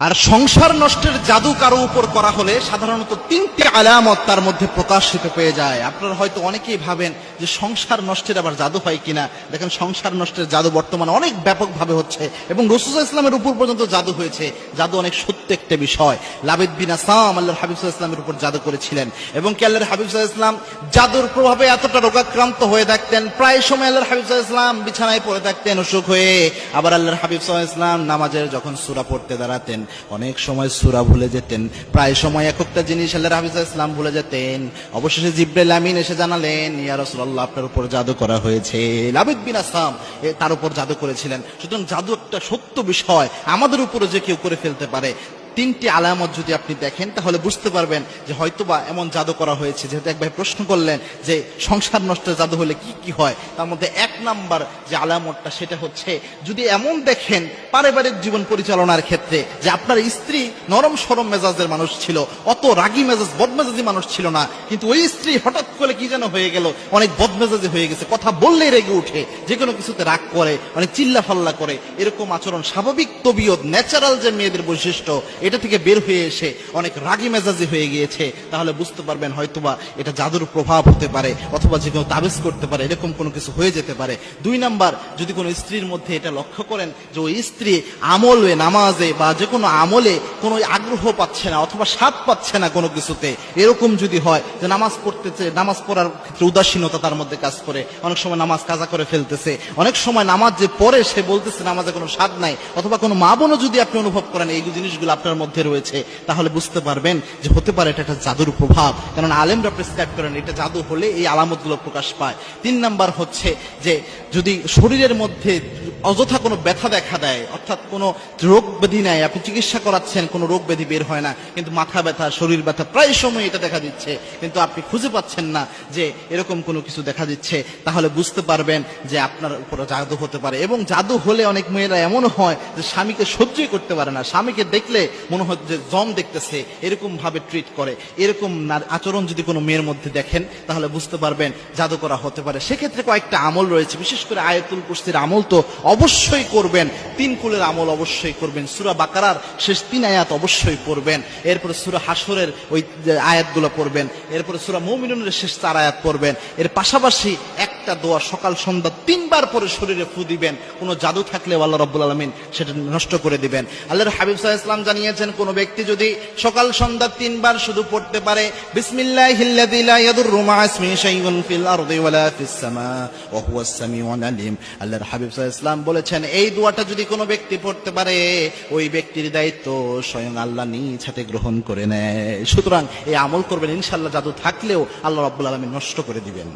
আর সংসার নষ্টের জাদু কারো উপর করা হলে সাধারণত তিনটি আলামত তার মধ্যে প্রকাশিত পেয়ে যায়। আপনারা হয়তো অনেকেই ভাবেন যে সংসার নষ্টের আবার জাদু হয় কিনা। দেখেন, সংসার নষ্টের জাদু বর্তমানে অনেক ব্যাপকভাবে হচ্ছে এবং রাসূলুল্লাহ ইসলামের উপর পর্যন্ত জাদু হয়েছে। জাদু অনেক সত্য একটা বিষয়। লাবিদ বিন আসাম আল্লাহর হাবিব সাল্লাল্লাহু আলাইহি ওয়াসাল্লামের উপর জাদু করেছিলেন এবং কি আল্লাহর হাবিব সাল্লাল্লাহু আলাইহি ওয়াসাল্লাম জাদুর প্রভাবে এতটা রোগাক্রান্ত হয়ে থাকতেন, প্রায় সময় আল্লাহর হাবিব সাল্লাল্লাহু আলাইহি ওয়াসাল্লাম বিছানায় পড়ে থাকতেন অসুখ হয়ে। আবার আল্লাহর হাবিব সাল্লাল্লাহু আলাইহি ওয়াসাল্লাম নামাজের যখন সূরা পড়তে দাঁড়াতেন অনেক সময় সূরা ভুলে যেতেন, প্রায় সময় এক একটা জিনিস আল্লাহর হাবিব সাল্লাল্লাহু আলাইহি ওয়াসাল্লাম ভুলে যেতেন। অবশেষে জিবরাইল আমিন এসে জানালেন, ইয়া রাসূলুল্লাহ, আপনার উপর জাদু করা হয়েছে। লাবিদ বিন আসাম তার উপর জাদু করেছিলেন। সুতরাং জাদু একটা সত্য বিষয়, আমাদের উপরে যে কেউ করে ফেলতে পারে। তিনটি আলামত যদি আপনি দেখেন তাহলে বুঝতে পারবেন যে হয়তোবা এমন জাদু করা হয়েছে। যেহেতু এক ভাই প্রশ্ন করলেন যে সংসার নষ্টের জাদু হলে কি কি হয়, তার মধ্যে এক নাম্বার যে আলামতটা সেটা হচ্ছে, যদি এমন দেখেন পারিবারিক জীবন পরিচালনার ক্ষেত্রে যে আপনার স্ত্রী নরম সরম মেজাজের মানুষ ছিল, অত রাগী মেজাজ বদমেজাজি মানুষ ছিল না, কিন্তু ওই স্ত্রী হঠাৎ করে কি যেন হয়ে গেল, অনেক বদমেজাজি হয়ে গেছে, কথা বললেই রেগে উঠে, যে কোনো কিছুতে রাগ করে, অনেক চিল্লা ফাল্লা করে, এরকম আচরণ স্বাভাবিক তবিয়ত ন্যাচারাল যে মেয়েদের বৈশিষ্ট্য এটা থেকে বের হয়ে এসে অনেক রাগী মেজাজি হয়ে গিয়েছে, তাহলে বুঝতে পারবেন হয়তোবা এটা জাদুর প্রভাব হতে পারে, অথবা যে কোনো তাবিজ করতে পারে, এরকম কোনো কিছু হয়ে যেতে পারে। দুই নাম্বার, যদি কোনো স্ত্রীর মধ্যে এটা লক্ষ্য করেন যে ওই স্ত্রী আমলে নামাজে বা যে কোনো আমলে কোনো আগ্রহ পাচ্ছে না অথবা স্বাদ পাচ্ছে না কোনো কিছুতে, এরকম যদি হয় যে নামাজ পড়তেছে, নামাজ পড়ার ক্ষেত্রে উদাসীনতা তার মধ্যে কাজ করে, অনেক সময় নামাজ কাজা করে ফেলতেছে, অনেক সময় নামাজ যে পড়ে সে বলতেছে নামাজে কোনো স্বাদ নাই, অথবা কোনো মা বোনও যদি আপনি অনুভব করেন এই জিনিসগুলো আপনার মধ্যে রয়েছে, তাহলে বুঝতে পারবেন যে হতে পারে এটা একটা জাদুর প্রভাব। কারণ আলেমরা প্রেসক্রাইব করেন এটা জাদু হলে এই আলামতগুলো প্রকাশ পায়। তিন নাম্বার হচ্ছে যে যদি শরীরের মধ্যে অযথা কোনো ব্যথা দেখা দেয়, অর্থাৎ কোনো রোগ ব্যাধি নাই, আপনি চিকিৎসা করাচ্ছেন কোনো রোগ ব্যাধি বের হয় না, কিন্তু মাথা ব্যথা শরীর ব্যথা প্রায় সময় এটা দেখা দিচ্ছে, কিন্তু আপনি খুঁজে পাচ্ছেন না যে এরকম কোনো কিছু দেখা দিচ্ছে, তাহলে বুঝতে পারবেন যে আপনার উপরে জাদু হতে পারে। এবং জাদু হলে অনেক মেয়েরা এমন হয় যে স্বামীকে সহ্যই করতে পারে না, স্বামীকে দেখলে মনে হয় যে জম দেখতেছে, এরকম ভাবে ট্রিট করে। এরকম আচরণ যদি কোনো মেয়ের মধ্যে দেখেন তাহলে বুঝতে পারবেন জাদু করা হতে পারে। সেক্ষেত্রে কয়েকটা আমল রয়েছে, বিশেষ করে আয়াতুল কুরসির আমল তো অবশ্যই করবেন, 3 কুলের আমল অবশ্যই করবেন, সূরা বাকারার শেষ 3 আয়াত অবশ্যই পড়বেন, এরপরে সূরা হাসরের ওই আয়াতগুলো পড়বেন, এরপরে সূরা মুমিনুনের শেষ 4 আয়াত পড়বেন। এর পাশাপাশি একটা দোয়া সকাল সন্ধ্যা 3 বার পরে শরীরে ফু দিবেন। কোনো জাদু থাকলে আল্লাহ রাব্বুল আলামিন সেটা নষ্ট করে দিবেন। আল্লাহর হাবিব সাল্লাল্লাহু আলাইহি ওয়াসাল্লাম জানিয়েছেন, কোন ব্যক্তি যদি সকাল সন্ধ্যা 3 বার শুধু পড়তে পারে বিসমিল্লাহিল্লাযী লা ইয়াদুররু মা ইসমিহি শাইউন ফিল আরদি ওয়ালা ফিস সামা ওয়া হুয়াস সামিউল আলিম, আল্লাহর হাবিব সাল্লাল্লাহু আলাইহি ওয়াসাল্লাম বলেছেন এই দোয়াটা যদি কোনো ব্যক্তি পড়তে পারে ওই ব্যক্তির দায়িত্ব স্বয়ং আল্লাহ নিজ হাতে গ্রহণ করে নেয়। সুতরাং এই আমল করবেন, ইনশাআল্লাহ জাদু থাকলেও আল্লাহ রাব্বুল আলামিন নষ্ট করে দিবেন।